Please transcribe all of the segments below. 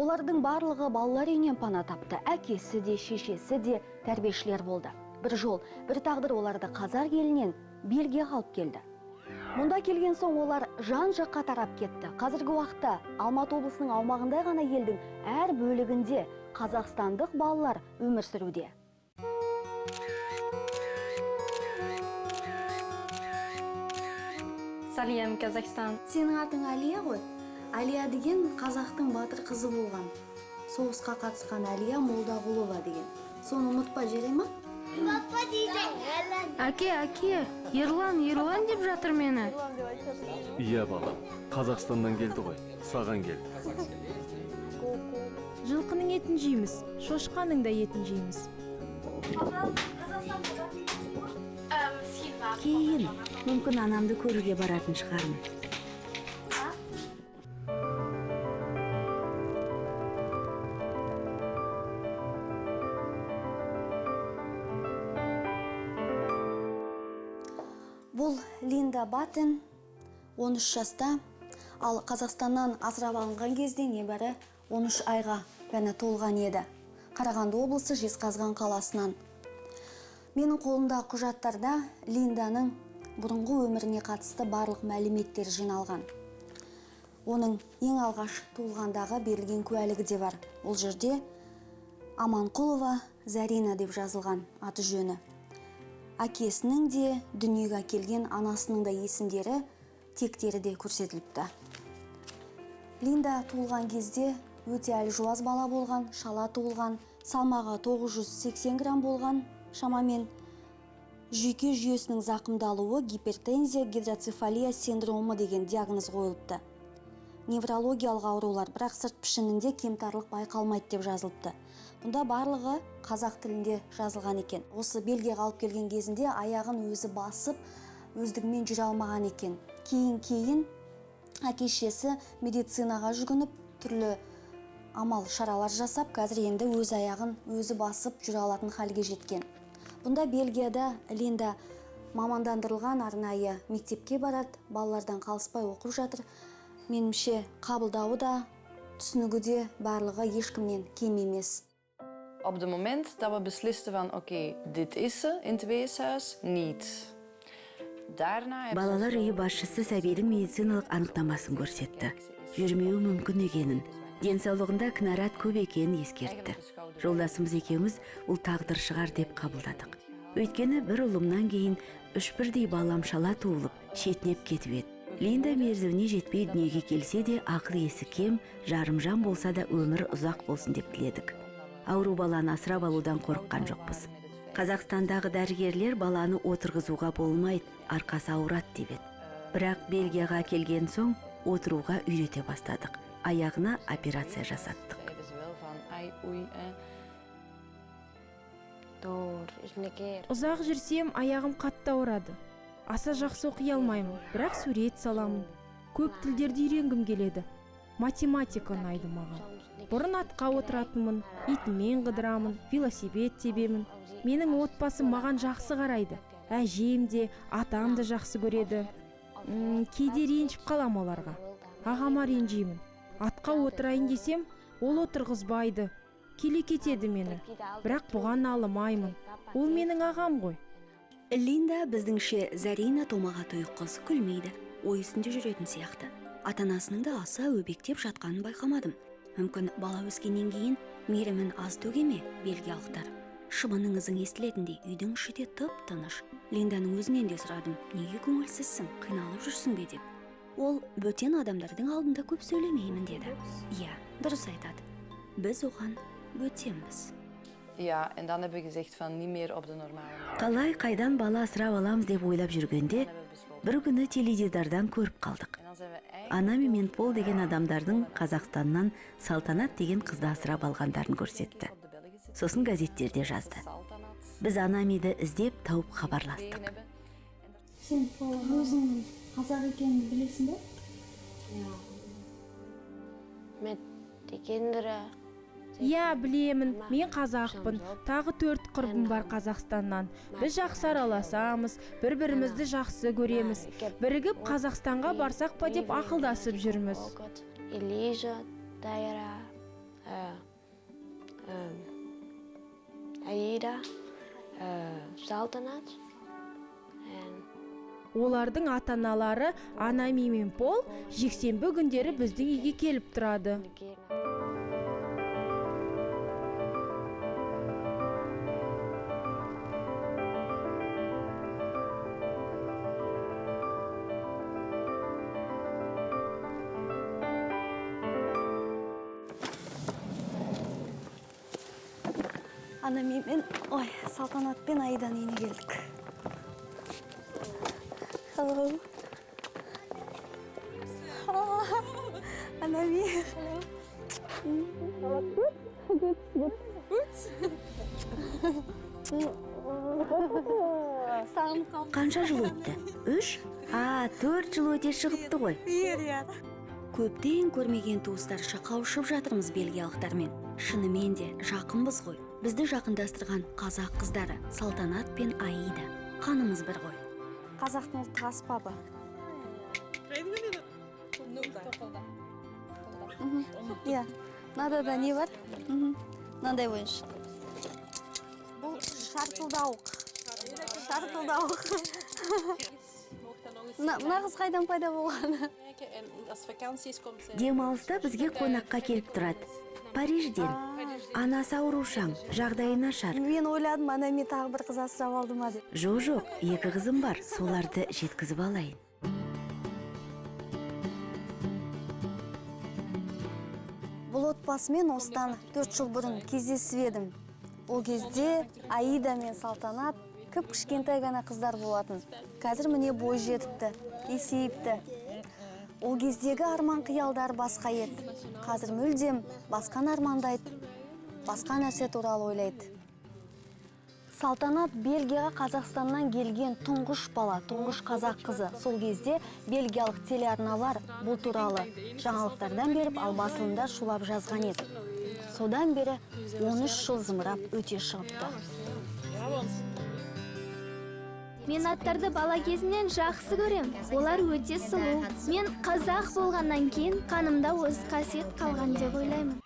Олардың барлығы балалар үйінен пана тапты. Әкесі де, шешесі де тәрбиешілер болды. Бір жол, бір тағдыр оларды қазақ елінен Бельгияға алып келді. Мұнда келген соң олар жан-жаққа тарап кетті. Қазіргі уақытта Алматы облысының аумағында ғана елдің әр бөлігінде қазақстандық балалар өмір сүруде. Салем, Казахстан. Сенің атың Алия ғой? Алия деген қазақтың батыр қызы болған. Соғысқа қатысқан Алия Молдағұлова деген. Соны ұмытпа, жарай ма? Әке, Ерлан деп жатыр мені. Иә балам, Қазақстаннан келді ғой, саған келді. Жылқының етін жейміз, шошқаның да етін жейміз. Кейін, мүмкін анамды көруге баратын шығармын. Бұл Линда Баттен, 13 жаста, ал Қазақстаннан асырап алынған кезде небәрі 13 айға ғана толған еді. Қарағанды облысы Жезқазған қаласынан. Менің қолымда құжаттарда Линданың бұрынғы өміріне қатысты барлық мәліметтер жиналған. Оның ең алғаш туылғандағы берілген куәлігі де бар. Бұл жерде Аманқұлова Зарина деп жазылған аты жөні. Әкесінің де, дүниеге келген анасының да есімдері, тектері де көрсетіліпті. Линда туылған кезде өте әлжуаз бала болған, шала туылған, салмағы 980 грамм болған, шамамен жүйке жүйесінің зақымдалуы, гипертензия, гидроцефалия синдромы деген диагноз қойылыпты. Неврологиялық аурулар, бірақ сырт пішінінде кемтарлық байқалмайды деп жазылыпты. Бұнда барлығы қазақ тілінде жазылған екен. Осы Бельгияға алып келген кезінде аяғын өзі басып, өздігімен жүре алмаған екен. Кейін әке-шешесі медицинаға жүгініп, түрлі амал шаралар жасап, қазір енді өз аяғын өзі басып жүре алатын халге жеткен. Бұнда Бельгияда Линда мамандандырылған арнайы мектепке барады, балалардан қалыспай оқып жатыр. Меніңше қабылдауы да, түсінігі де барлығы ешкімнен кем емес. Op het moment dat we beslisten van oké, dit is ze in het weeshuis, niet. Балалар үйі басшысы сәбидің медициналық анықтамасын көрсетті. Жүрмеуі мүмкін екенін, денсаулығында кінәрат көп екенін ескертті. Жолдасымыз екеуміз ол тағдыр шығар деп қабылдадық. Өйткені бір ұлымнан кейін 3 бірдей балам шала туылып, шетінеп кетіп еді. Линда мерзіміне жетпей дүниеге келсе де ақыл есі кем, жарымжан болса да өмір ұзақ болсын деп тіледік. Ауру баланы асырап алудан қорыққан жоқпыз. Қазақстандағы дәрігерлер баланы отырғызуға болмайды, арқасы ауырады деп еді. Бірақ Бельгияға келген соң отыруға үйрете бастадық. Аяғына операция жасаттық. Ұзақ жүрсем аяғым қатты ауырады. Аса жақсы оқи алмаймын, бірақ сурет саламын. Көп тілдерді үйренгім келеді. Математика ұнайды маған. Бұрын атқа отыратынмын, итіммен қыдырамын, велосипед тебемін. Менің отбасым маған жақсы қарайды. Әжем де, атам да жақсы көреді. Кейде ренжіп қалам оларға. Ағама ренжимін. Атқа отырайын десем, ол отырғызбайды. Келе кетеді мені. Бірақ бұған алымаймын. Ол менің ағам ғой. Линда біздіңше Зарина томаға тұйық қыз, күлмейді, ойысында жүретін сияқты. Ата-анасының да аса өбектеп жатқанын байқамадым. Мүмкін бала өскеннен кейін мейірімін аз төгеме бельгиялықтар. Шыбының ізің естілетіндей үйдің іші де тып-тыныш. Линданың өзінен де сұрадым, неге көңілсізсің, қиналып жүрсің бе деп. Ол бөтен адамдардың алдында көп сөйлемеймін деді. Иә, дұрыс айтады. Біз оған бөтенбіз. Ja, en dan heb ik gezegd van niet meer op de normale. Қалай қайдан бала асырап аламыз деп ойлап жүргенде, бір күні теледидардан көріп қалдық. Ана мен Пол деген адамдардың Қазақстаннан Салтанат деген қызды асырап алғандарын көрсетті. Сосын газеттерде жазды. Біз Анамиді іздеп тауып хабарластық. Сен өзің қазақ екенін білесің бе? Met die kinderen. Иә, білемін, мен қазақпын, тағы 4 құрбым бар Қазақстаннан. Біз жақсы араласамыз, бір-бірімізді жақсы көреміз. Бірігіп Қазақстанға барсақ па деп ақылдасып жүрміз. Elise, Daira, Аида, Салтанат. Олардың ата-аналары Анами мен Пол жексенбі күндері біздің үйге келіп тұрады. Анами мен, Салтанат пен Аиданың үйіне келдік. Hello. Anami. Қанша жыл өтті? 3? 4 жыл өте шығыпты ғой. Көптен көрмеген туыстарша қауышып жатырмыз бельгиялықтармен. Шынымен де жақынбыз ғой. Бізді жақындастырған қазақ қыздары Салтанат пен Аида. Қанымыз бір ғой. Қазақтың ұлттық аспабы. Иә, мынада не бар? Мынандай ойыншық. Бұл шартылдауық. Мына қыз қайдан пайда болғаны? Демалыста бізге қонаққа келіп тұрады. Парижден. Анасы аурушаң, жағдайы нашар. Мен ойладым, Анами тағы бір қыз асырап алды ма деп. Жоқ, 2 қызым бар, соларды жеткізіп алайын. Бұл отбасымен осыдан 4 жыл бұрын кездесіп едім. Ол кезде Аида мен Салтанат кішкентай ғана қыздар болатын. Қазір міне бой жетіпті, есейіпті. Ол кездегі арман қиялдар басқа еді. Қазір мүлдем басқан армандайды, басқа нәрсе туралы ойлайды. Салтанат Бельгияға Қазақстаннан келген тұңғыш бала, тұңғыш қазақ қызы. Сол кезде бельгиялық телеарналар бұл туралы жаңалықтардан беріп, ал басылымда шулап жазған еді. Содан бері 13 жыл зымырап өте шығыпты. Мен аттарды бала кезімнен жақсы көрем. Олар өте сұлу. Мен қазақ болғаннан кейін қанымда осы қасиет қалған деп ойлаймын.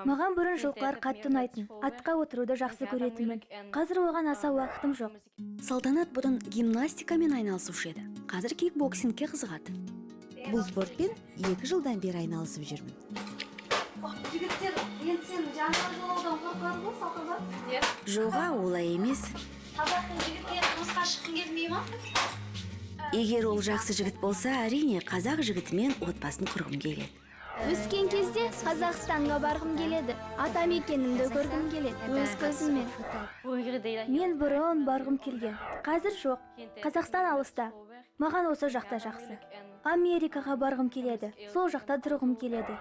Маған бұрын жылқылар қатты ұнайтын. Атқа отыруды жақсы көретінмін. Қазір оған аса уақытым жоқ. Салтанат бұрын гимнастикамен айналысушы еді. Қазір кикбоксингке қызығады. Бұл спортпен 2 жылдан бері айналысып жүрмін. Жігіттер, енді сен жаңа жолаудан қорқады ғой, Салтанат? Жоға, олай емес. Қазақтың жігіттері тұрмысқа шыққың келмей ма? Егер ол жақсы жігіт болса, әрине қазақ жігітімен отбасын құрғым келеді. Өскен кезде Қазақстанға барғым келеді. Ата мекенімді көргім келеді, өз көзіммен. Мен бұрын барғым келген. Қазір жоқ. Қазақстан алыста. Маған осы жақта жақсы. Америкаға барғым келеді. Сол жақта тұрғым келеді.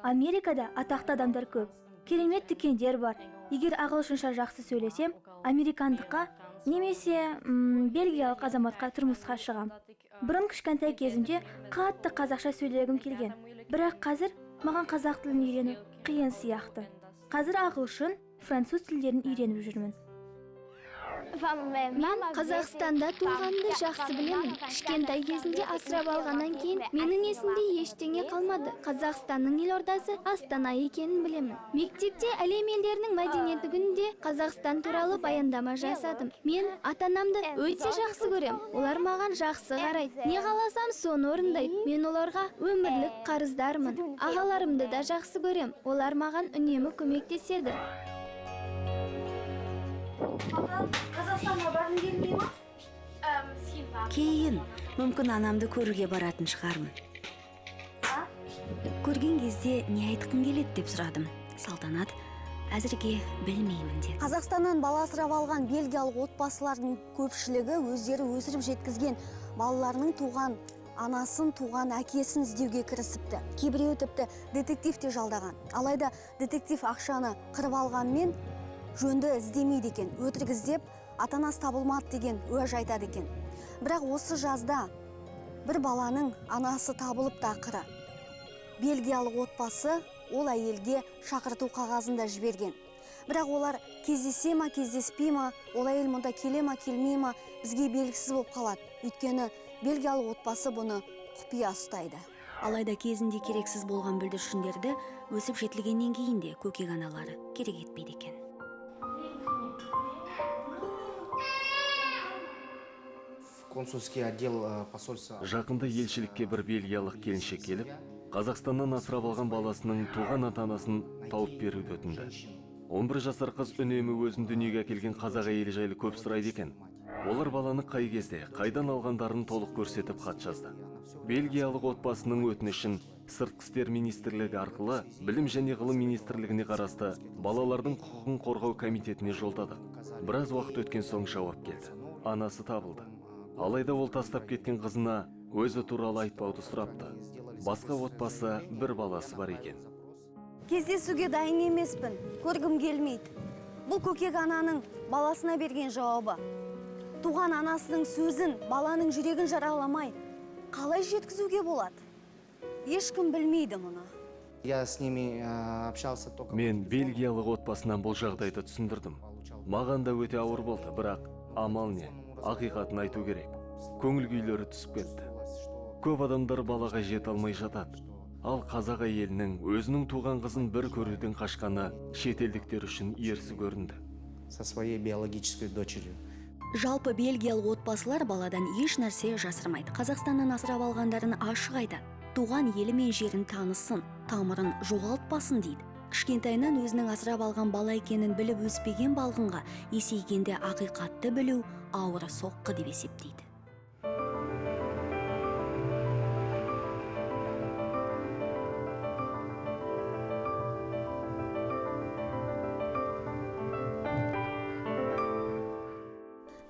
Америкада атақты адамдар көп. Керемет дүкендер бар. Егер ағылшынша жақсы сөйлесем, американдыққа немесе бельгиялық азаматқа тұрмысқа шығам. Бұрын кішкентай кезімде қатты қазақша сөйлегім келген. Бірақ қазір маған қазақ тілін үйрену қиын сияқты. Қазір ағылшын, француз тілдерін үйреніп жүрмін. Мен Қазақстанда туғанды жақсы білемін. Кішкентай кезінде асырап алғаннан кейін менің есімде ештеңе қалмады. Қазақстанның елордасы Астана екенін білемін. Мектепте әлем елдерінің мәдениеті күнінде Қазақстан туралы баяндама жасадым. Мен ата-анамды өте жақсы көрем. Олар маған жақсы қарайды. Не қаласам соны орындайды. Мен оларға өмірлік қарыздармын. Ағаларымды да жақсы көрем. Олар маған үнемі көмектеседі. Қазақстанға барғың келмей ма? Кейін, мүмкін анамды көруге баратын шығармын. Көрген кезде не айтқың келеді деп сұрадым. Салтанат әзірге білмеймін деді. Қазақстаннан бала асырап алған бельгиялық отбасылардың көпшілігі өздері өсіріп жеткізген балаларының туған анасын, туған әкесін іздеуге кірісіпті. Кейбіреуі тіпті детективте жалдаған. Алайда детектив ақшаны қырып алғанмен жөнді іздемейді екен. Өтірік іздеп, ата-анасы табылмады деген уәж айтады екен. Бірақ осы жазда бір баланың анасы табылып ақыры. Бельгиялық отбасы ол әйелге шақырту қағазында жіберген. Бірақ олар кездесе ма, кездеспей ма, ол әйел мұнда келе ма, келмей ма, бізге белгісіз болып қалады. Өйткені бельгиялық отбасы бұны құпия ұстайды. Алайда кезінде керексіз болған бүлдіршіндерді өсіп жетілгеннен кейін де көкек аналары керек етпейді екен. Консульский отдел посольства. Жақында елшілікке бір бельгиялық келіншек келіп, Қазақстаннан асырап алған баласының туған ата-анасын тауып беруді өтінді. 11 жасар қыз үнемі өзін дүниеге әкелген қазақ әйелі жайлы көп сұрайды екен. Олар баланы қай кезде, қайдан алғандарын толық көрсетіп хат жазды. Бельгиялық отбасының өтінішін Сыртқы істер министрлігі арқылы Білім және ғылым министрлігіне қарасты балалардың құқығын қорғау комитетіне жолдадық. Біраз уақыт өткен соң жауап келді. Анасы табылды. Алайда ол тастап кеткен қызына өзі туралы айтпауды сұрапты. Басқа отбасы бір баласы бар екен. Кездесуге дайын емеспін, көргім келмейді. Бұл көкек ананың баласына берген жауабы. Туған анасының сөзін, баланың жүрегін жараламай, қалай жеткізуге болады? Ешкім білмейді мұны. Я с ними общался только... Мен бельгиялық отбасынан бұл жағдайды түсіндірдім. Маған да өте ауыр болды, бірақ амал не? Ақиқатын айту керек. Көңіл күйлері түсіп кетті. Көп адамдар балаға жете алмай жатады. Ал қазақ әйелінің өзінің туған қызын бір көруден қашқаны шетелдіктер үшін ерсі көрінді. Со своей биологической дочерью. Жалпы бельгиялық отбасылар баладан еш нәрсе жасырмайды. Қазақстаннан асырап алғандарын ашық айтады. Туған елі мен жерін таныссын, тамырын жоғалтпасын дейді. Кішкентайынан өзінің асырап алған бала екенін біліп өспеген балғынға есейгенде ақиқатты білу ауыр соққы деп есептейді.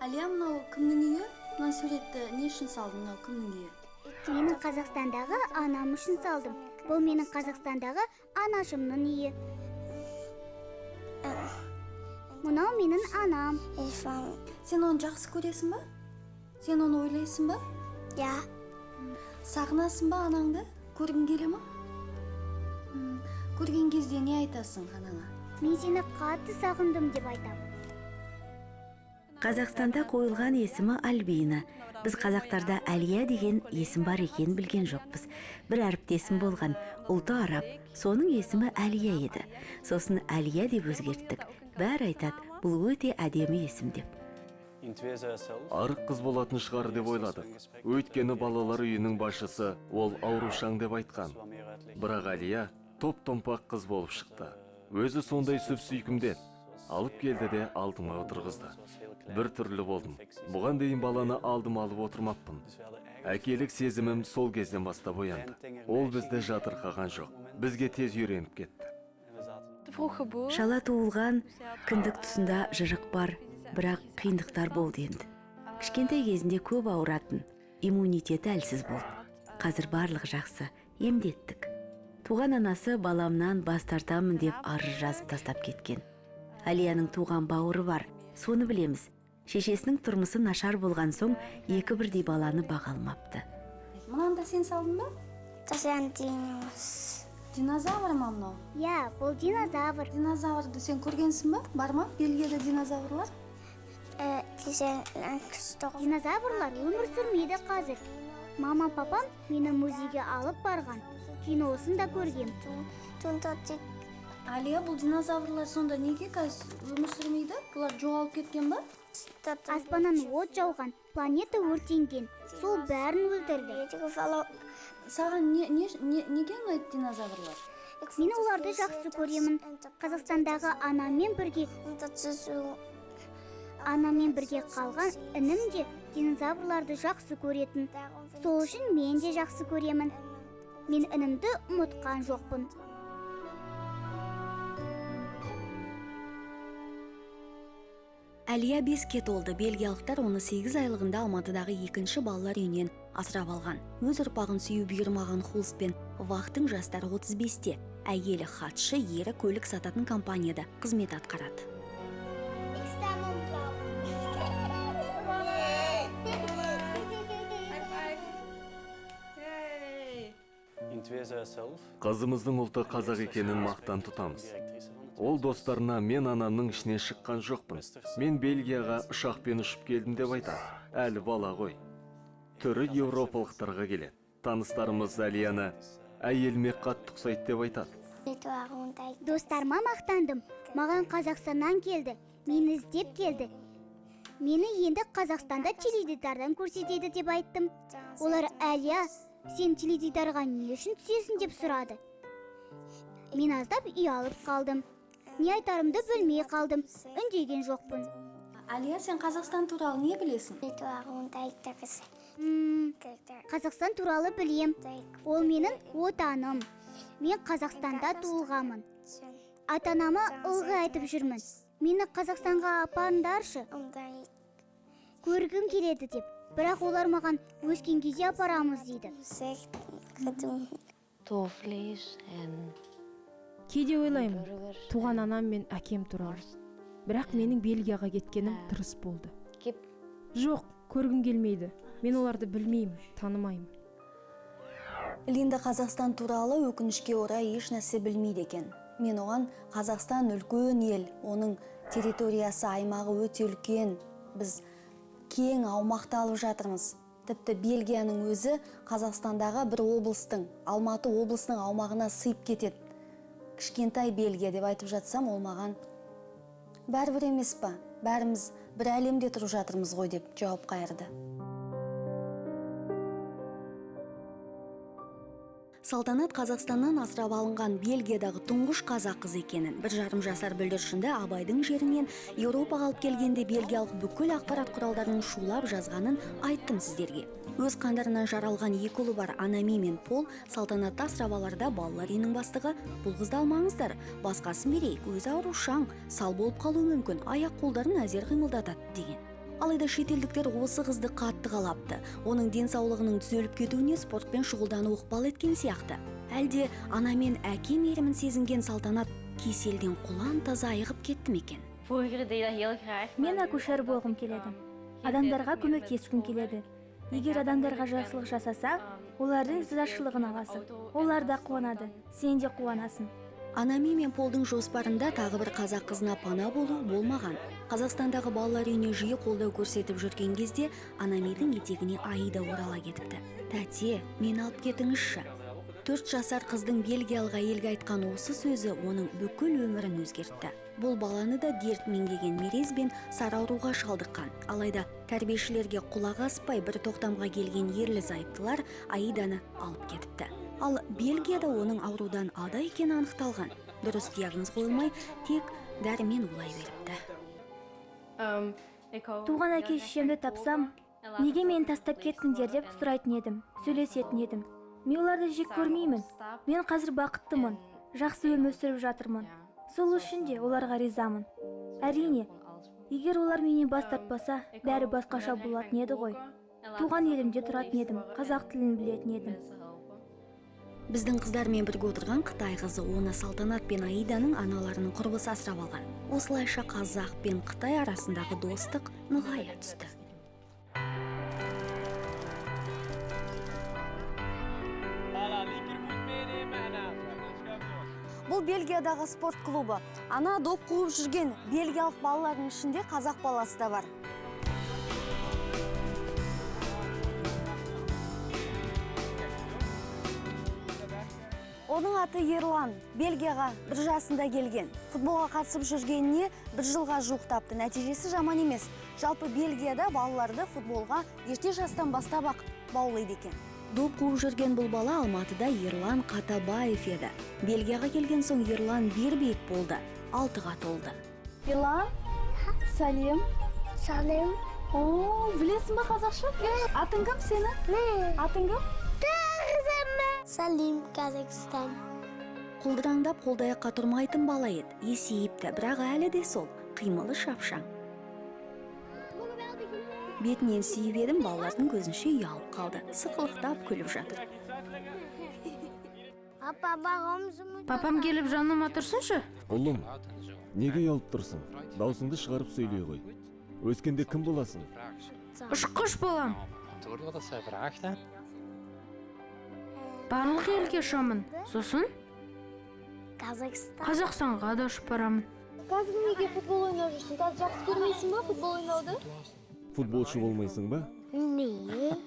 Әлия, мынау кімнің үйі? Мына суретті не үшін салдың, мынау кімнің үйі? Менің Қазақстандағы анам үшін салдым. Бұл менің Қазақстандағы анашымның үйі. Мынау менің анам. Сен оны жақсы көресің ба? Сен оны ойлайсың ба? Я. Сағынасың ба анаңды? Көргің келе ма? Көрген кезде не айтасың анаңа? Мен сені қатты сағындым деп айтам. Қазақстанда қойылған есімі Альбина. Біз қазақтарда Әлия деген есім бар екен білген жоқпыз. Бір әріптесім болған, ұлты араб, соның есімі Әлия еді. Сосын Әлия деп өзгерттік. Бәрі айтады, бұл өте әдемі есім деп. Арық қыз болатын шығар деп ойладық. Өйткені балалар үйінің басшысы ол аурушаң деп айтқан. Бірақ Әлия топ-томпақ қыз болып шықты. Өзі сондай сүп-сүйкімден алып келді де алдыма отырғызды. Бір түрлі болдым. Бұған дейін баланы алдым алып отырмаппын. Әкелік сезімім сол кезден бастап оянды. Ол бізді жатырқаған жоқ. Бізге тез үйреніп кетті. Шала туылған, кіндік тұсында жырық бар, бірақ қиындықтар болды енді. Кішкентай кезінде көп ауыратын, иммунитеті әлсіз болды. Қазір барлық жақсы, емдеттік. Туған анасы баламнан бас тартамын деп арыз жазып тастап кеткен. Әлияның туған бауыры бар, соны білеміз. Шешесінің тұрмысы нашар болған соң екі бірдей баланы баға алмапты. Мынанда сен салдың ба? Динозавр ма мынау? Я, бұл динозавр. Динозаврды сен көргенсің ба? Бар ма? Бельгияда динозаврлар? Динозаврлар өмір сүрмейді қазір. Мама папам мені музейге алып барған. Киносын да көргем. Әлия, бұл динозаврлар сонда неге қазір өмір сүрмейді? Бұлар жоғалып кеткен ба? Аспаннан от жауған, планета өртенген. Сол бәрін өлтірді. Саған неге ұнайды динозаврлар? Мен оларды жақсы көремін. Қазақстандағы анаммен бірге қалған інім де динозаврларды жақсы көретін. Сол үшін мен де жақсы көремін. Мен інімді ұмытқан жоқпын. Әлия 5-ке толды. Бельгиялықтар оны 8 айлығында Алматыдағы екінші балалар үйінен асырап алған. Өз ұрпағын сүю бұйырмаған Хулс пен Вахтың жастары 35-те. Әйелі хатшы, ері көлік сататын компанияда қызмет атқарады. Қызымыздың ұлты қазақ екенін мақтан тұтамыз. Ол достарына мен анамның ішінен шыққан жоқпын. Мен Бельгияға ұшақпен ұшып келдім деп айтады. Әлі бала ғой. Түрі еуропалықтарға келеді. таныстарымыз Алияны әйеліме қатты ұқсайды деп айтады. Достарыма мақтандым. Маған Қазақстаннан келді. Мені іздеп келді. Мені енді Қазақстанда теледидардан көрсетеді деп айттым. Олар Әлия, сен теледидарға не үшін түсесің деп сұрады. Мен аздап ұялып қалдым. Не айтарымды білмей қалдым. Үндеген жоқпын. Әлия, сен Қазақстан туралы не білесің? Қазақстан туралы білем. Ол менің отаным. Мен Қазақстанда туылғамын. Ата-анама ылғи айтып жүрмін. Мені Қазақстанға апарыңдаршы. Көргім келеді деп. Бірақ олар маған өскен кезде апарамыз дейді. Кейде ойлаймын, туған анам мен әкем туралы. Бірақ менің Бельгияға кеткенім дұрыс болды. Жоқ, көргім келмейді. Мен оларды білмеймін, танымаймын. Линда Қазақстан туралы өкінішке орай еш нәрсе білмейді екен. Мен оған Қазақстан үлкен ел, оның территориясы, аймағы өте үлкен. Біз кең аумақты алып жатырмыз. Тіпті Бельгияның өзі Қазақстандағы бір облыстың, Алматы облысының аумағына сыйып кетеді. Кішкентай Бельгия деп айтып жатсам, ол маған бәрібір емес па? Бәріміз бір әлемде тұрып жатырмыз ғой деп жауап қайырды. Салтанат Қазақстаннан асырап алынған Бельгиядағы тұңғыш қазақ қыз екенін 1,5 жасар бүлдіршінді Абайдың жерінен Еуропаға алып келгенде бельгиялық бүкіл ақпарат құралдарының шулап жазғанын айттым сіздерге. Өз қандарынан жаралған екі ұлы бар Анами мен Пол салтанатты асырап аларда балалар үйінің бастығы бұл қызды алмаңыздар, басқасын берейік, өзі аурушаң, сал болып қалуы мүмкін, аяқ қолдарын әзер қимылдатады деген. Алайда шетелдіктер осы қызды қатты қалапты. Оның денсаулығының түзеліп кетуіне спортпен шұғылдану ықпал еткен сияқты. Әлде ана мен әке мейірімін сезінген Салтанат кеселден құлан таза айығып кетті ме екен? Мен акушер болғым келеді. Адамдарға көмектескім келеді. Егер адамдарға жақсылық жасаса, олардың ризашылығын аласың. Олар да қуанады, сен де қуанасың. Анами мен Полдың жоспарында тағы бір қазақ қызына пана болу болмаған. Қазақстандағы балалар үйіне жиі қолдау көрсетіп жүрген кезде Анамидің етегіне Аида орала кетіпті. Тәте, мен алып кетіңізші. 4 жасар қыздың бельгиялық әйелге айтқан осы сөзі оның бүкіл өмірін өзгертті. Бұл баланы да дерт меңдеген мерез бен сары ауруға шалдыққан. Алайда тәрбиешілерге құлақ аспай бір тоқтамға келген ерлі зайыптылар Аиданы алып кетіпті. Ал Бельгияда оның аурудан ада екені анықталған. Дұрыс диагноз қойылмай, тек дәрімен улай беріпті. Туған әке шешемді тапсам, неге мені тастап кеттіңдер деп сұрайтын едім, сөйлесетін едім. Мен оларды жек көрмеймін. Мен қазір бақыттымын, жақсы өмір сүріп жатырмын. Сол үшін де оларға ризамын. Әрине, егер олар менен бас тартпаса, бәрі басқаша болатын еді ғой. Туған елімде тұратын едім, қазақ тілін білетін едім. Біздің қыздармен бірге отырған Қытай қызы оны Салтанат пен Аиданың аналарының құрбысы асырап алған. Осылайша қазақ пен Қытай арасындағы достық нығая түсті. Бұл Бельгиядағы спорт клубы. Ана доп қуып жүрген бельгиялық балалардың ішінде қазақ баласы да бар. Оның аты Ерлан. Бельгияға 1 жасында келген. Футболға қатысып жүргеніне 1 жылға жуықтапты. Нәтижесі жаман емес. Жалпы Бельгияда балаларды футболға ерте жастан бастап-ақ баулайды екен. Доп қуып жүрген бұл бала Алматыда Ерлан Қатабаев еді. Бельгияға келген соң Ерлан бербейік болды. 6-ға толды. Ерлан, сәлем. Сәлем. Білесің ба қазақша? Атың кім сені? Атың кім? Сәлем, Қазақстан. Құлдыраңдап қолдаяққа тұрмайтын бала еді. Есейіпті, бірақ әлі де сол, қимылы шапшаң. Бетінен сүйіп едім, балалардың көзінше ұялып қалды. Сықылықтап күліп жатыр. Папам келіп жаныма тұрсыншы? Ұлым, неге ұялып тұрсың? Даусыңды шығарып сөйлей ғой. Өскенде кім боласың? Ұшқыш болам. Барлық елге ұшамын. Сосын Қазақстанға да ұшып барамын. Қазір неге футбол ойнап жүрсің? Қазір жақсы көрмейсің ба футбол ойнауды? Футболшы болмайсың ба? Не?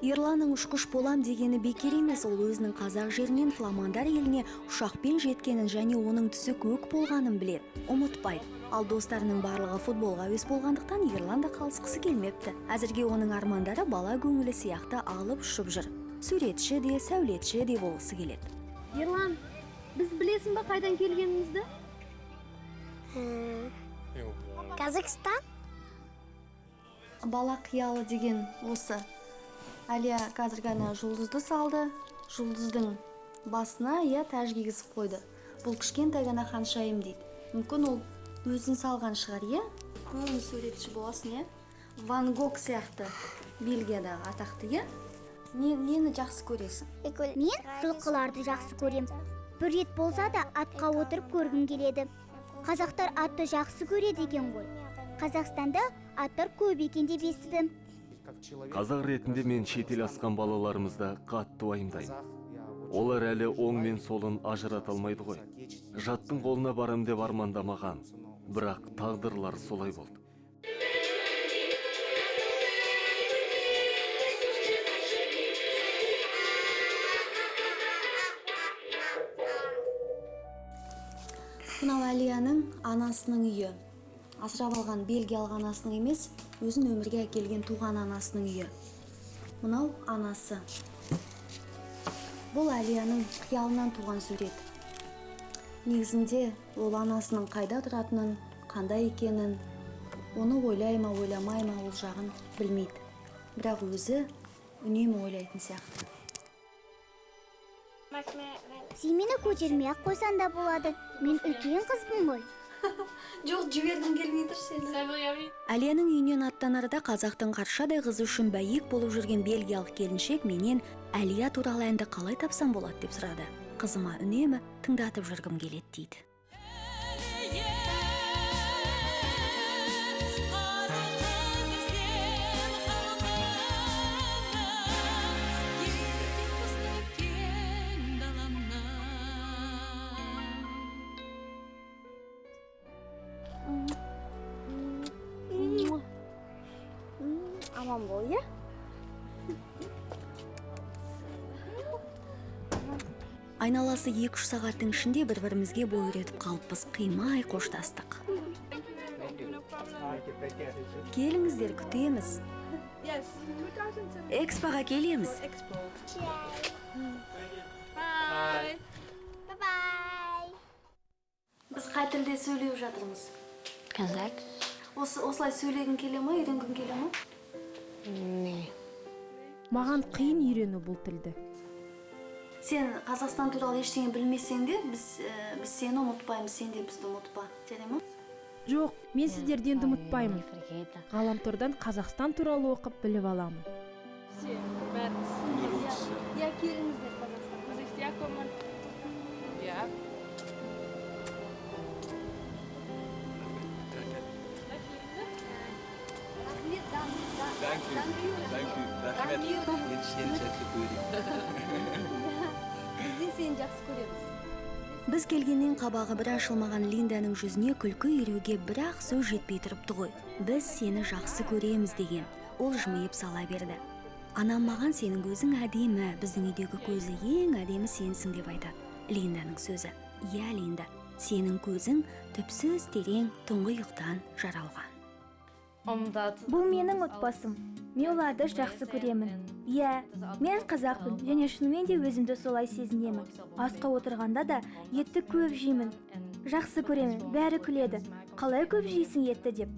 Ерланның ұшқыш болам дегені бекер емес, ол өзінің қазақ жерінен фламандар еліне ұшақпен жеткенін және оның түсі көк болғанын біледі, ұмытпайды. Ал достарының барлығы футболға әуес болғандықтан Ерланда қалысқысы келмепті. Әзірге оның армандары бала көңілі сияқты алып ұшып жүр. Суретші де, сәулетші де болғысы келеді. ерлан, біз білесің ба қайдан келгенімізді? Казахстан? Бала қиялы деген осы. Әлия қазір ғана жұлдызды салды. Жұлдыздың басына тәж кигізіп қойды. Бұл кішкентай ғана ханшайым дейді. Мүмкін ол өзін салған шығар, Көңіл суретші боласың, Ван Гог сияқты Бельгиядағы атақты, Нені жақсы көресің? Мен жылқыларды жақсы көрем. Бір рет болса да атқа отырып көргім келеді. Қазақтар атты жақсы көреді екен ғой. Қазақстанда аттар көп екен деп естідім. Қазақ ретінде мен шетел асқан балаларымызды қатты уайымдаймын. Олар әлі оң мен солын ажырата алмайды ғой. Жаттың қолына барам деп армандамаған, бірақ тағдырлары солай болды. Мынау Әлияның анасының үйі. Асырап алған Бельгиялық анасының емес, өзін өмірге әкелген туған анасының үйі. Мынау анасы. Бұл Әлияның қиялынан туған сурет. Негізінде ол анасының қайда тұратынын, қандай екенін, оны ойлай ма, ойламай ма ол жағын білмейді. Бірақ өзі үнемі ойлайтын сияқты. Сен мені көтермей-ақ қойсан да болады. Мен үлкен қызбын ғой. Жоқ, жібергім келмей тұр сені. Әлияның үйінен аттанарда қазақтың қаршадай қызы үшін бәйек болып жүрген бельгиялық келіншек менен Әлия туралы әнді қалай тапсам болады деп сұрады. Қызыма үнемі тыңдатып жүргім келеді дейді. Аман бол, Айналасы 2-3 сағаттың ішінде бір-бірімізге бой үйретіп қалыппыз, қимай қоштастық. Келіңіздер, күтеміз. Экспоға келеміз. Бай-бай. Біз қай тілде сөйлеп жатырмыз? Казак? Осылай сөйлегін келе ма, үйренгін келе ма? Не. Маған қиын үйрену бұл тілді. Сен Қазақстан туралы ештеңе білмесең де, біз сені ұмытпаймыз, сен де бізді ұмытпа. Жарай ма? Жоқ, мен сіздерден де ұмытпаймын. Ғаламтордан Қазақстан туралы оқып біліп аламын. Біз келгеннен қабағы бір ашылмаған Линданың жүзіне күлкі үйреуге бірақ сөз жетпей тұрыпты ғой. Біз сені жақсы көреміз деген. Ол жымиып сала берді. Анам маған сенің көзің әдемі, біздің үйдегі көзі ең әдемі сенсің деп айтады. Линданың сөзі. Иә, Линда, сенің көзің түпсіз терең тұңғиықтан жаралған. Бұл менің отбасым. Мен оларды жақсы көремін. Иә, мен қазақпын және шынымен де өзімді солай сезінемін. Асқа отырғанда да етті көп жеймін. Жақсы көремін, бәрі күледі. Қалай көп жейсің етті деп.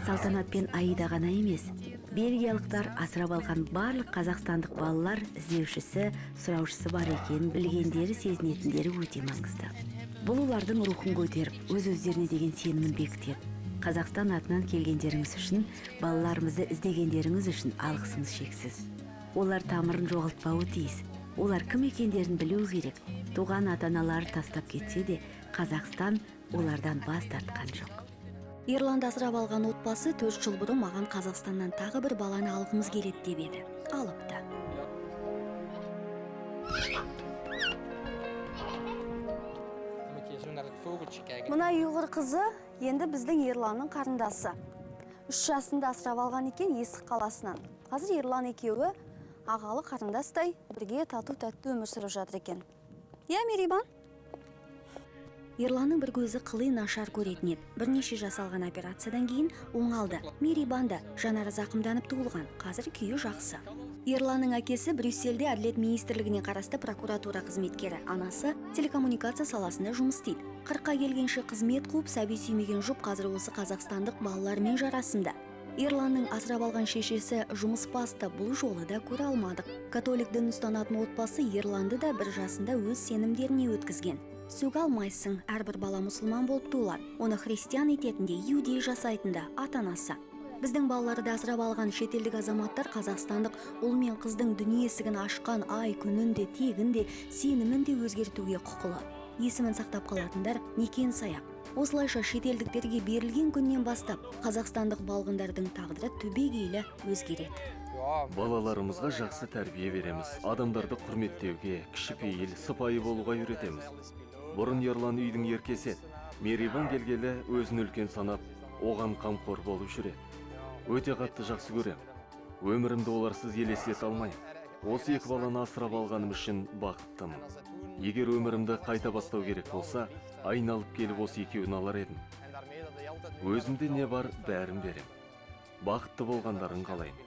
Салтанат пен Аида ғана емес, бельгиялықтар асырап алған барлық қазақстандық балалар іздеушісі, сұраушысы бар екенін білгендері, сезінетіндері өте маңызды. Бұл олардың рухын көтеріп, өз-өздеріне деген сенімін бекітеді. Қазақстан атынан келгендеріңіз үшін, балаларымызды іздегендеріңіз үшін алғысымыз шексіз. Олар тамырын жоғалтпауы тиіс. Олар кім екендерін білу керек. Туған ата-аналары тастап кетсе де, Қазақстан олардан бас тартқан жоқ. Ирланд асырап алған отбасы 4 жыл бұрын маған Қазақстаннан тағы бір баланы алғымыз келеді деп еді. Алыпты. Мына ұйғыр қызы енді біздің Ерланның қарындасы. 3 жасында асырап алған екен Есік қаласынан. Қазір Ерлан екеуі ағалы қарындастай бірге тату тәтті өмір сүріп жатыр екен. Иә, Мерибан? Ерланның бір көзі қылый нашар көретін еді. Бірнеше жасалған операциядан кейін оңалды. Мерибан да жанары зақымданып туылған. Қазір күйі жақсы. Ерланның әкесі Брюссельде әділет министрлігіне қарасты прокуратура қызметкері. Анасы телекоммуникация саласында жұмыс істейді. 40-қа келгенше қызмет қуып, сәби сүймеген жұп қазір осы қазақстандық балалармен жарасымда. Ерланның асырап алған шешесі жұмыс басты, бұл жолы да көре алмадық. Католик дін ұстанатын отбасы Ерланды да 1 жасында өз сенімдеріне өткізген. Сөге алмайсың, әрбір бала мұсылман болып туылады. Оны христиан ететінде, иудей жасайтында ата-анасы. Біздің балаларды асырап алған шетелдік азаматтар қазақстандық ұл мен қыздың дүние есігін ашқан ай күнінде, тегінде, сенімінде өзгертуге құқылы. Есімін сақтап қалатындар некен саяқ. Осылайша шетелдіктерге берілген күннен бастап қазақстандық балғындардың тағдыры түбегейлі өзгереді. Балаларымызға жақсы тәрбие береміз. Адамдарды құрметтеуге, кішіпейіл, сыпайы болуға үйретеміз. Бұрын Ерлан үйдің еркесі, Мерибан келгелі өзін үлкен санап, оған қамқор болып жүреді. Өте қатты жақсы көрем. Өмірімді оларсыз елестете алмайым. Осы 2 баланы асырап алғаным үшін бақыттымын. Егер өмірімді қайта бастау керек болса, айналып келіп осы екеуін алар едім. Өзімде не бар, бәрін берем. Бақытты болғандарын қалайым.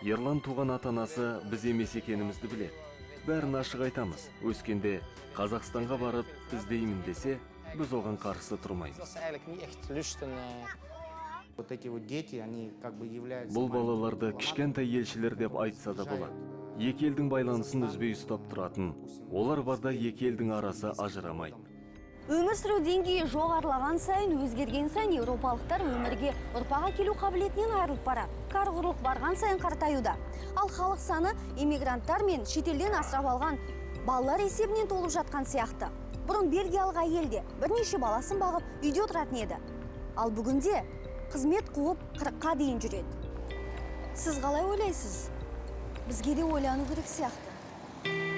Ерлан туған ата-анасы біз емес екенімізді біледі. Бәрін ашық айтамыз. Өскенде Қазақстанға барып іздеймін десе, біз оған қарсы тұрмаймыз. Бұл балаларды кішкентай елшілер деп айтса да болады. Екі елдің байланысын үзбей ұстап тұратын, олар барда екі елдің арасы ажырамайды. Өмір сүру деңгейі жоғарылаған сайын, өзгерген сайын еуропалықтар өмірге ұрпаға келу қабілетінен айырылып барады. Қарғырлық барған сайын қартаюда. Ал халық саны эмигранттар мен шетелден асырап алған балалар есебінен толып жатқан сияқты. Бұрын бельгиялық әйелде бірнеше баласын бағып үйде отыратын еді. Ал бүгінде қызмет қуып 40-қа дейін жүреді. Сіз қалай ойлайсыз? Бізге де ойлану керек сияқты.